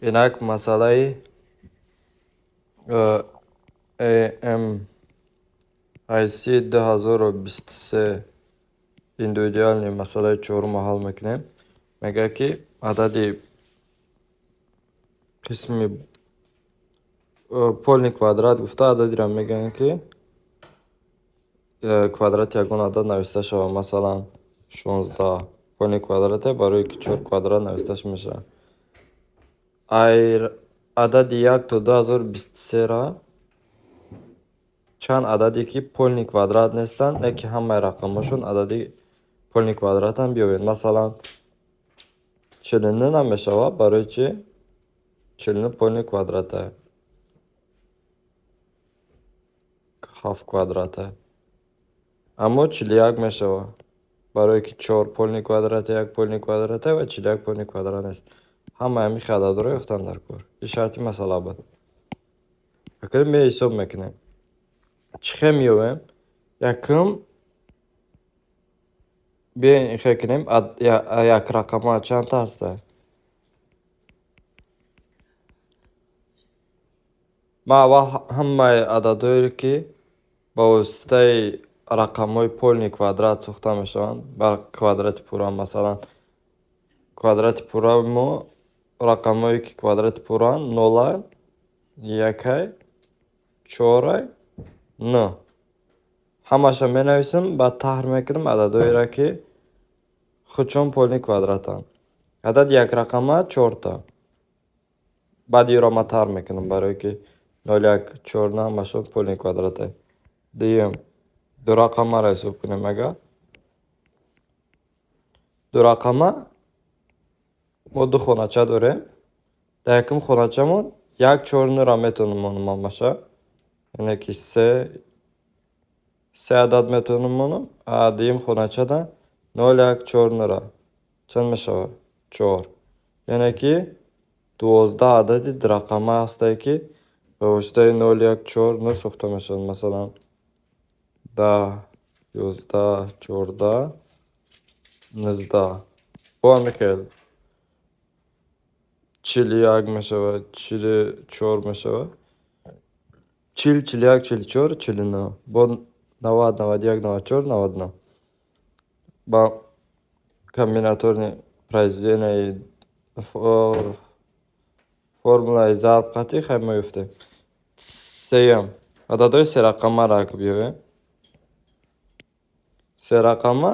Inak masalai MIC 2023 индивидуальный масалаи чорум ҳал мекунем. Мега ки адади қисми полни квадрат гуфта ададиро мегӯем ки квадрати ягон адад нависта шавад. Масалан 16 полни квадрате барои ки 4 квадрат нависташ мешавад. Адади 1 то 2023-ра чанд ададе ки полни квадрат нестанд, не ки ҳамаи рақамҳошон адади полни квадратанд биёбед. Масалан 49 намешавад, барои чи 49 полни квадрате 7 квадрате. Аммо 41 мешавад, барои ки 4 полни квадрате 1 полни квадрате ва 41 полни квадрат нест. Ҳамаи ҳамин ададро ёфтан дар кор. Ин шарти масъала буд. Акн ме ҳисоб мекунем. Чӣ хел меёбем? Якум биёем хел кунем. Як рақама чанд аст? Ман аввал ҳамаи ададҳое ки ба воситаи рақамҳои полни квадрат сохта мешаванд ба квадрати пурра. Масалан квадрати пурра мо рақамҳое ки квадрати пурраанд 0, 1, 4, 9. Ҳамаша менависем, баъд таҳр мекунем ададҳоеро ки худшон полни квадратанд. Адади якрақама 4та. Баъд инро ман таҳр мекунам барое ки 0, 1, 4 ҳамашон полни квадрате. Дуюм дурақамаро ҳисоб кунем. Ага дурақама мо ду хонача дорем. Дар якум хоначамон 1, 4 9-ро метавонам монам ҳамаша. Яъне ки 3 адад метавонам монам. Дуюм хоначада 0, 1, 4 9-ро чанд мешавад? 4. Яъне ки 12 адади дурақама ҳастае ки ба воситаи 0, 1, 4 9 сохта мешавад. Масалан 10, 11, 14, 19. Бо ҳамин хел 41 мешавад, 44 мешавад, 40, 41, 44, 49. Бо 90, 91, 94, 99. Ба комбинаторни произведенияи формулаи зарб қатъӣ хел меёфтем. Сеюм ададҳои серақамаро ак биёбем. Серақама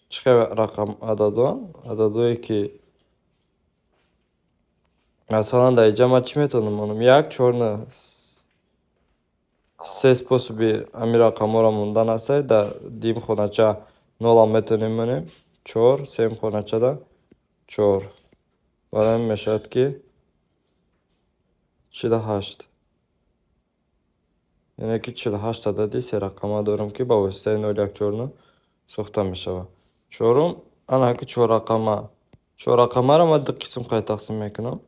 чӣ хел рақам ададҳоанд? Ададҳое ки масалан дар инҷа ман чӣ метавонам монам? 1, 4 9. Се способи ҳамин рақамҳоро мондан ҳастае. Дар дуюм хонача 0 метавонем монем. 4, сеюм хоначада 4. Баъд ҳамин мешавад ки 48. Яъне ки 48 адади серақама дорам ки ба воситаи 0, 1, 4 9 сохта мешавад. Чорум ана ки чоррақама. Чоррақамаро ман ду қисм қайд тақсим мекунам.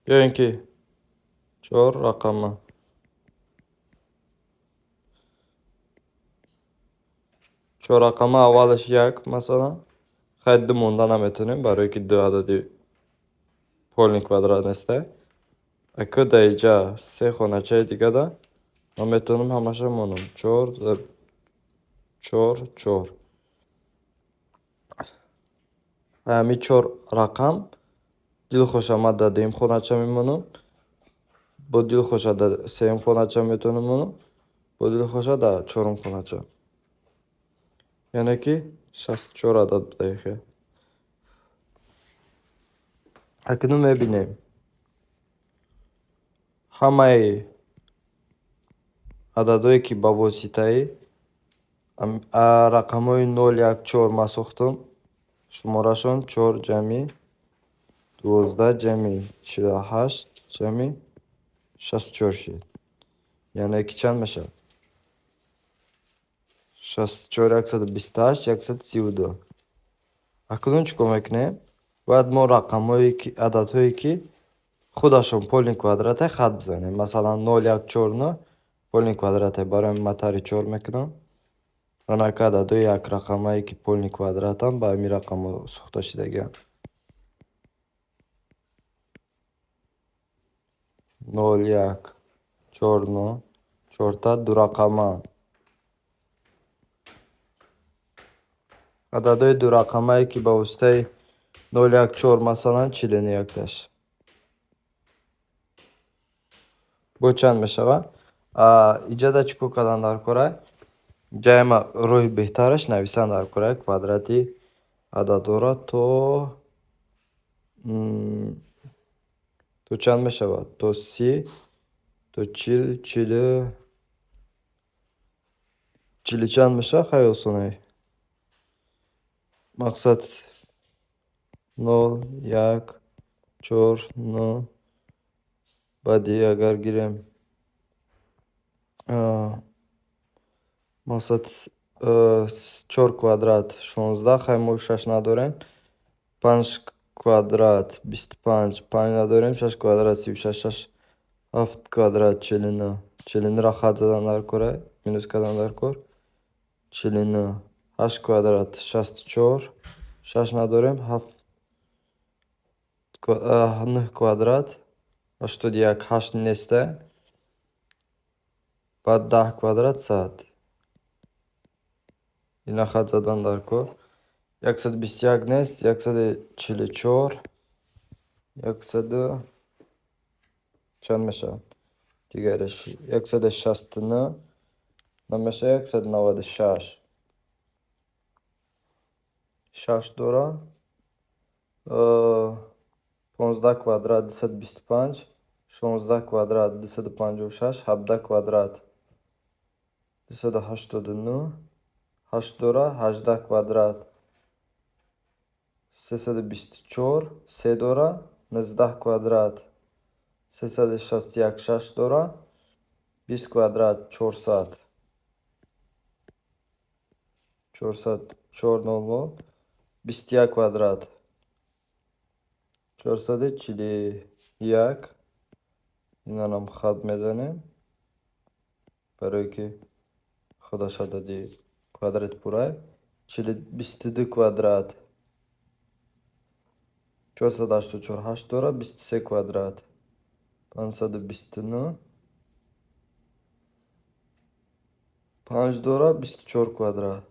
биёем ки 4 рақама. Чоррақама аввалаш 1 масалан. Хай 2 монда наметавонем, барое ки 2 адади полни квадрат нестае. Аку дар инҷа 3 хоначаи дигада ман метавонам ҳамаша монам. 4, 4, 4. Ҳамин 4 рақам дилхоша ман дар дуюм хонача мемонам. Бо дилхоша дар сеюм хонача метавонам монам. Бо дилхоша дар чорум хонача. Яъне ки 64 адад будаи хел. Акнун мебинем ҳамаи ададҳое ки ба воситаи рақамҳои 0, 1, 4 ман сохтам. Шуморашон 4 ҷамъи 12 ҷамъи 48 ҷамъи 64 шуд. Яъне ки чанд мешавад? 64, 128, 132. Акнун чӣ кор мекунем? Бояд мо рақамҳое ки ададҳое ки худашон полни квадрате хат бизанем. Масалан 0, 1, 4 9 полни квадрате. Барои ҳамин ман таҳри 4 мекунам. Ана ки ададҳои якрақамае ки полни квадратанд ба ҳамин рақамҳо сохта шудагианд. 0, 1, 4, 0, 4 durakama. Adadoy durakama ki ba ustay 0, 1, 4 masalan çilini yaklaş. Bu çand meşava. İcada çıkı kadanlar koray. Jayma roy behtaraş navisandar koray kvadrati adadora to çand meşava. To si to çili çand meşava hayolsunay. Maksat 0, 1, 4, 0. Badi agar girem. Maksat 4 kvadrat 16 haymo 6 nadorem. 5 kvadrat 25 5 nadorem 6 kvadrat 36 7 kvadrat çelini. Çelini rahatladanlar koray. Minus kadanlar kor. Çelini 8 kvadrat 64 6 nadorem 7 kvadrat. Что diyak 8 neste. Bad 10 kvadrat saat. Yine hatzadan darko. Yaksad bistyagnes, yaksad çiliçor, yaksad çanmeşa. Tigareş. Yaksad şastını, nameşa yaksad navadı şaş. Şaş dora. 15 kvadrat 225, 16 kvadrat 256, 7 kvadrat 280, 8 dora 18 kvadrat 324, 3 dora 19 kvadrat 366 dora 20 kvadrat 400. 400 400 20 kvadrat 400 çili yak. İnanam xad mezanem. برای که خدا شده دی kvadrat buraya. Çili 22 kvadrat 484 dora 23 kvadrat 529 5 dora 24 kvadrat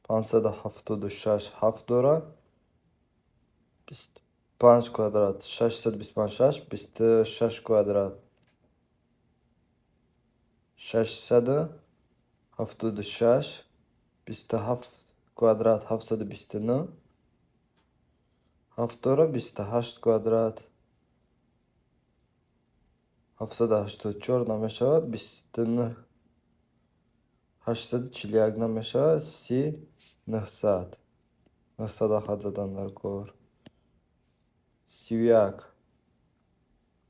576 7 dora 5 kvadrat 626 26 kvadrat 676 27 kvadrat 729 7 dora 28 kvadrat 784 намешава 29 840 намешава 900 900 хадзадандар кор 31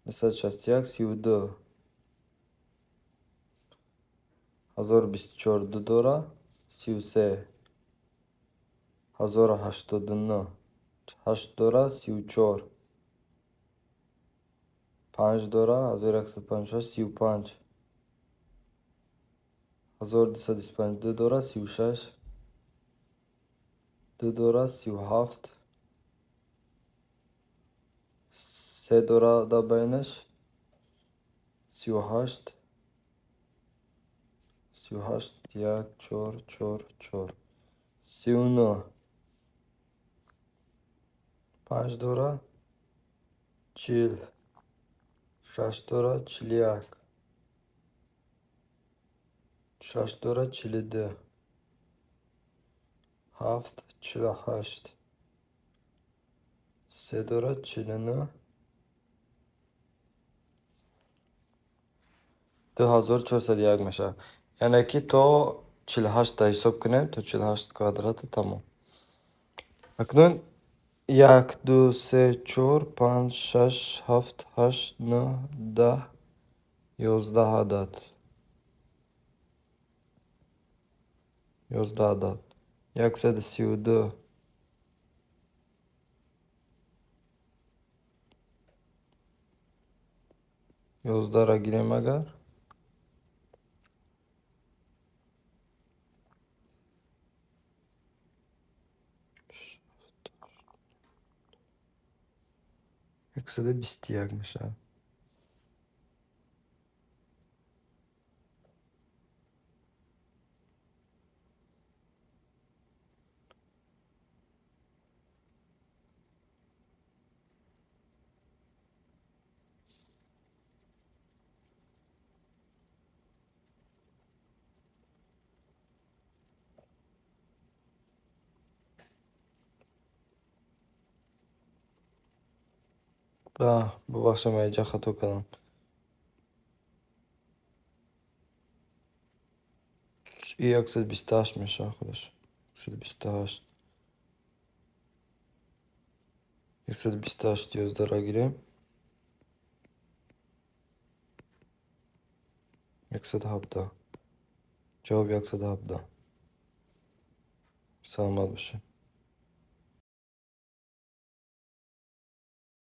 961 32 1024 дора 33 1089 8 дора 34 5 дора 1156 35 1222 dora 36 2 dora 37 3 dora da beneş 38 38 yak çor 39 5 dora çil 6 dora çilyak 6 dora çilidi 7 çilahaşt 3 dora çilini 2400 meşa. Yani ki to 48 da hesap kinem to 48 kvadratı tamam. Aknun yak 2 3 4 5 6 7 8 9 10 11 adat. 11 adat. Yak 7 Yozdara girem agar. Yoksa da bistiyakmış abi. Bu başlamayacak hata kalan. İyi aksel bistaşmış arkadaş. Aksel bistaş. Aksel bistaş diyoruz da gireyim. Aksel hapta. Cevap yaksa da hapta. Salmadı bir şey.